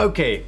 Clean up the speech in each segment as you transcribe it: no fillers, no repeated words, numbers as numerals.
Okay,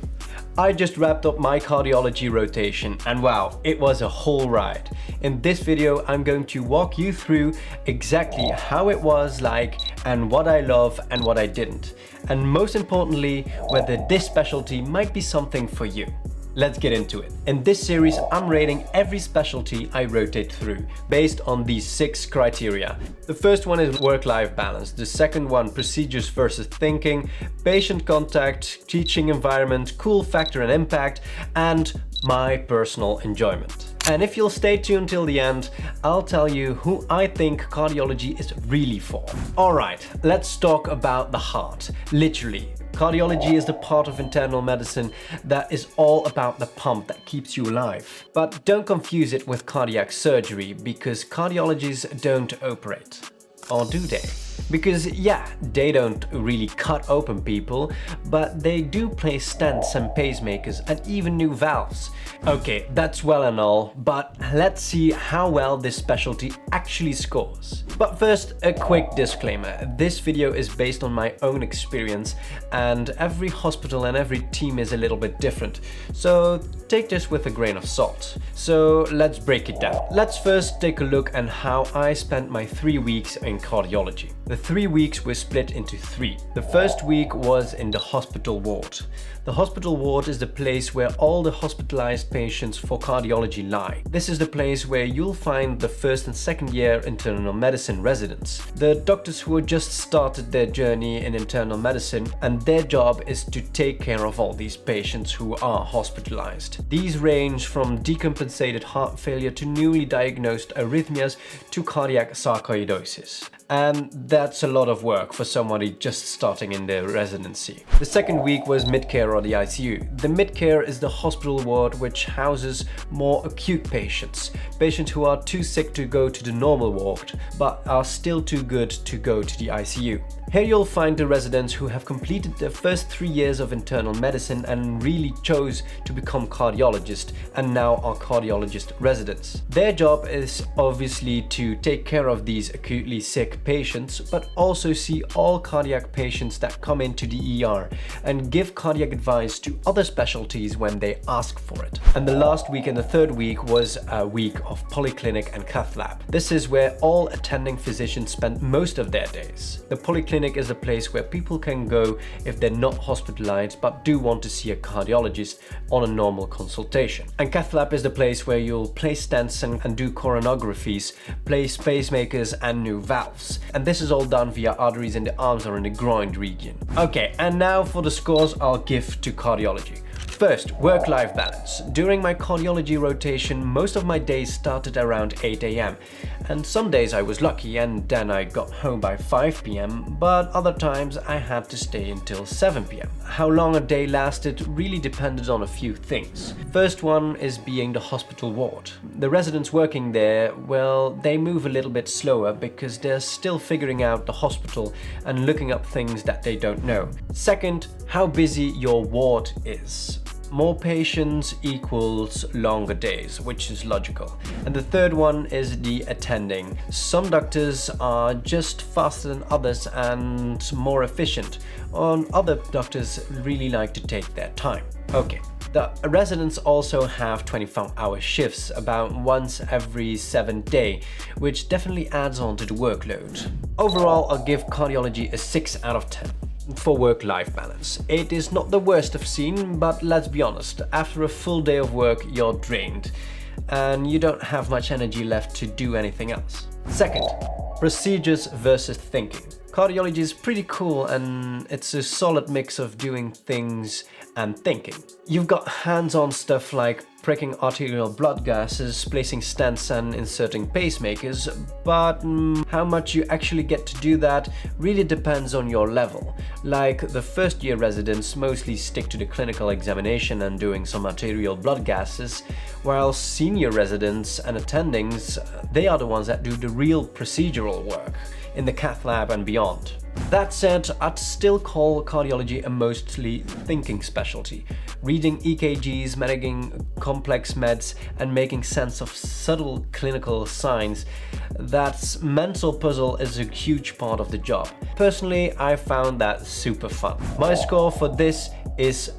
I just wrapped up my cardiology rotation and wow, it was a whole ride. In this video, I'm going to walk you through exactly how it was like and what I love and what I didn't. And most importantly, whether this specialty might be something for you. Let's get into it. In this series, I'm rating every specialty I rotate through based on these 6 criteria. The first one is work-life balance. The second one, procedures versus thinking, patient contact, teaching environment, cool factor and impact, and my personal enjoyment. And if you'll stay tuned till the end, I'll tell you who I think cardiology is really for. Alright, let's talk about the heart. Literally. Cardiology is the part of internal medicine that is all about the pump that keeps you alive. But don't confuse it with cardiac surgery, because cardiologists don't operate. Or do they? Because yeah, they don't really cut open people, but they do place stents and pacemakers and even new valves. Okay, that's well and all, but let's see how well this specialty actually scores. But first, a quick disclaimer. This video is based on my own experience, and every hospital and every team is a little bit different. So take this with a grain of salt. So let's break it down. Let's first take a look at how I spent my 3 weeks in cardiology. The 3 weeks were split into 3. The first week was in the hospital ward. The hospital ward is the place where all the hospitalized patients for cardiology lie. This is the place where you'll find the first and second year internal medicine residents, the doctors who have just started their journey in internal medicine, and their job is to take care of all these patients who are hospitalized. These range from decompensated heart failure to newly diagnosed arrhythmias to cardiac sarcoidosis. And that's a lot of work for somebody just starting in their residency. The second week was mid-care or the ICU. The mid-care is the hospital ward which houses more acute patients. Patients who are too sick to go to the normal ward, but are still too good to go to the ICU. Here you'll find the residents who have completed their first 3 years of internal medicine and really chose to become cardiologists and now are cardiologist residents. Their job is obviously to take care of these acutely sick patients, but also see all cardiac patients that come into the ER and give cardiac advice to other specialties when they ask for it. And the last week and the third week was a week of polyclinic and cath lab. This is where all attending physicians spend most of their days. The polyclinic is a place where people can go if they're not hospitalized but do want to see a cardiologist on a normal consultation. And cath lab is the place where you'll place stents and do coronographies, place pacemakers and new valves. And this is all done via arteries in the arms or in the groin region. Okay, and now for the scores I'll give to cardiology. First, work-life balance. During my cardiology rotation, most of my days started around 8 AM. And some days I was lucky and then I got home by 5 PM, but other times I had to stay until 7 PM. How long a day lasted really depended on a few things. First one is being the hospital ward. The residents working there, well, they move a little bit slower because they're still figuring out the hospital and looking up things that they don't know. Second, how busy your ward is. More patients equals longer days, which is logical. And the third one is the attending. Some doctors are just faster than others and more efficient, while other doctors really like to take their time. Okay. The residents also have 24-hour shifts about once every 7th day, which definitely adds on to the workload. Overall, I'll give cardiology a 6 out of 10. For work-life balance. It is not the worst I've seen, but let's be honest, after a full day of work, you're drained and you don't have much energy left to do anything else. Second, procedures versus thinking. Cardiology is pretty cool and it's a solid mix of doing things and thinking. You've got hands-on stuff like pricking arterial blood gases, placing stents and inserting pacemakers, but how much you actually get to do that really depends on your level. Like the first year residents mostly stick to the clinical examination and doing some arterial blood gases, while senior residents and attendings, they are the ones that do the real procedural work in the cath lab and beyond. That said, I'd still call cardiology a mostly thinking specialty. Reading EKGs, managing complex meds, and making sense of subtle clinical signs, that mental puzzle is a huge part of the job. Personally, I found that super fun. My score for this is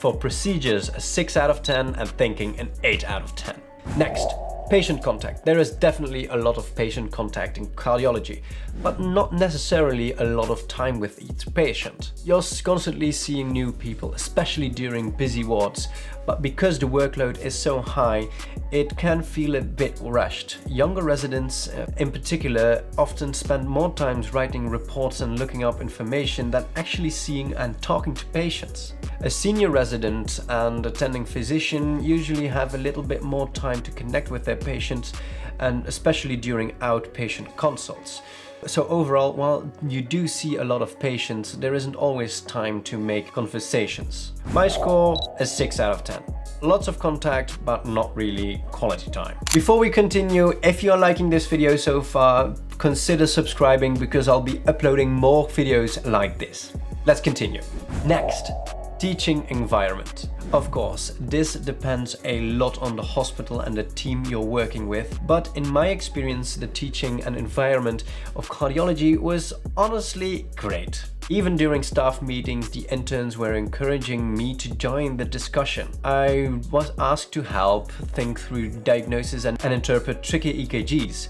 For procedures, a 6 out of 10, and thinking, an 8 out of 10. Next, patient contact. There is definitely a lot of patient contact in cardiology, but not necessarily a lot of time with each patient. You're constantly seeing new people, especially during busy wards, but because the workload is so high, it can feel a bit rushed. Younger residents, in particular, often spend more time writing reports and looking up information than actually seeing and talking to patients. A senior resident and attending physician usually have a little bit more time to connect with their patients, and especially during outpatient consults. So overall, while you do see a lot of patients, there isn't always time to make conversations. My score is 6 out of 10. Lots of contact, but not really quality time. Before we continue, if you're liking this video so far, consider subscribing because I'll be uploading more videos like this. Let's continue. Next, teaching environment. Of course, this depends a lot on the hospital and the team you're working with, but in my experience, the teaching and environment of cardiology was honestly great. Even during staff meetings, the interns were encouraging me to join the discussion. I was asked to help think through diagnosis and interpret tricky EKGs,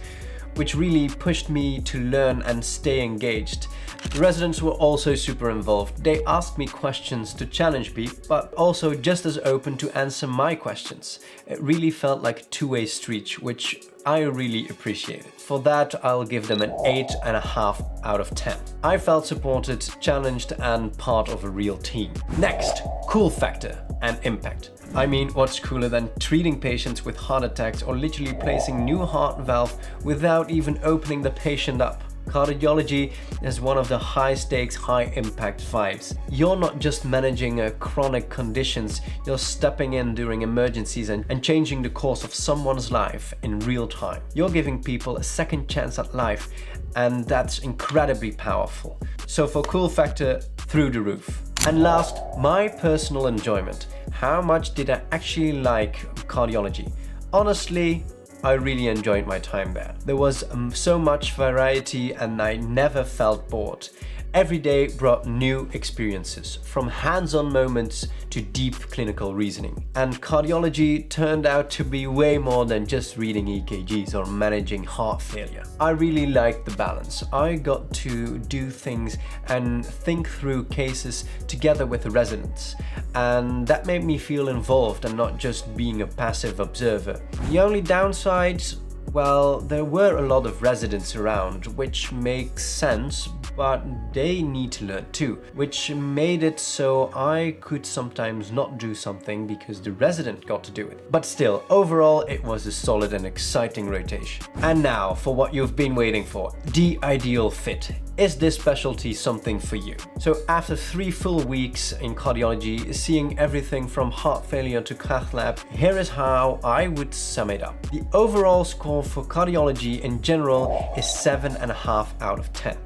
which really pushed me to learn and stay engaged. The residents were also super involved. They asked me questions to challenge me, but also just as open to answer my questions. It really felt like a two-way street, which I really appreciated. For that, I'll give them an 8.5 out of 10. I felt supported, challenged, and part of a real team. Next, cool factor and impact. I mean, what's cooler than treating patients with heart attacks or literally placing new heart valve without even opening the patient up? Cardiology is one of the high-stakes, high-impact vibes. You're not just managing chronic conditions, you're stepping in during emergencies and changing the course of someone's life in real time. You're giving people a second chance at life, and that's incredibly powerful. So for cool factor, through the roof. And last, my personal enjoyment. How much did I actually like cardiology? Honestly, I really enjoyed my time there. There was so much variety and I never felt bored. Every day brought new experiences, from hands-on moments to deep clinical reasoning. And cardiology turned out to be way more than just reading EKGs or managing heart failure. I really liked the balance. I got to do things and think through cases together with the residents. And that made me feel involved and not just being a passive observer. The only downsides, well, there were a lot of residents around, which makes sense, but they need to learn too, which made it so I could sometimes not do something because the resident got to do it. But still, overall, it was a solid and exciting rotation. And now for what you've been waiting for, the ideal fit. Is this specialty something for you? So after 3 full weeks in cardiology, seeing everything from heart failure to cath lab, here is how I would sum it up. The overall score for cardiology in general is 7.5 out of 10.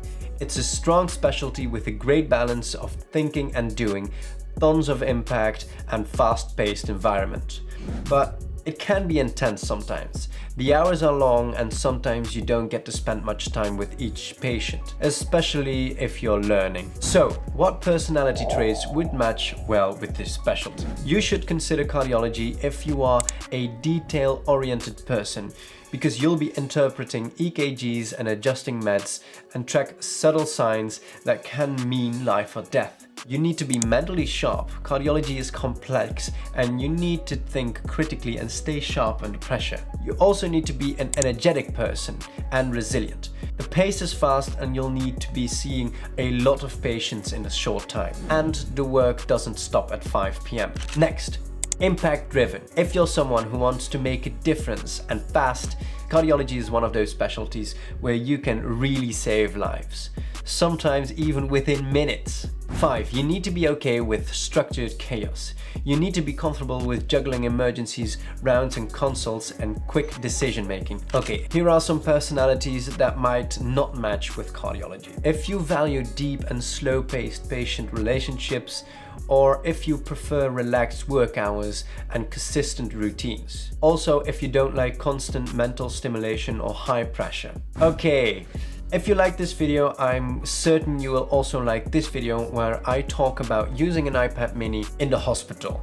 It's a strong specialty with a great balance of thinking and doing, tons of impact and fast-paced environment. But it can be intense sometimes. The hours are long and sometimes you don't get to spend much time with each patient, especially if you're learning. So, what personality traits would match well with this specialty? You should consider cardiology if you are a detail-oriented person, because you'll be interpreting EKGs and adjusting meds and track subtle signs that can mean life or death. You need to be mentally sharp. Cardiology is complex and you need to think critically and stay sharp under pressure. You also need to be an energetic person and resilient. The pace is fast and you'll need to be seeing a lot of patients in a short time. And the work doesn't stop at 5 p.m. Next, impact driven. If you're someone who wants to make a difference and fast, cardiology is one of those specialties where you can really save lives, sometimes even within minutes. 5. You need to be okay with structured chaos. You need to be comfortable with juggling emergencies, rounds and consults, and quick decision making. Okay, here are some personalities that might not match with cardiology. If you value deep and slow-paced patient relationships, or if you prefer relaxed work hours and consistent routines. Also, if you don't like constant mental stimulation or high pressure. Okay, If you like this video, I'm certain you will also like this video where I talk about using an iPad mini in the hospital.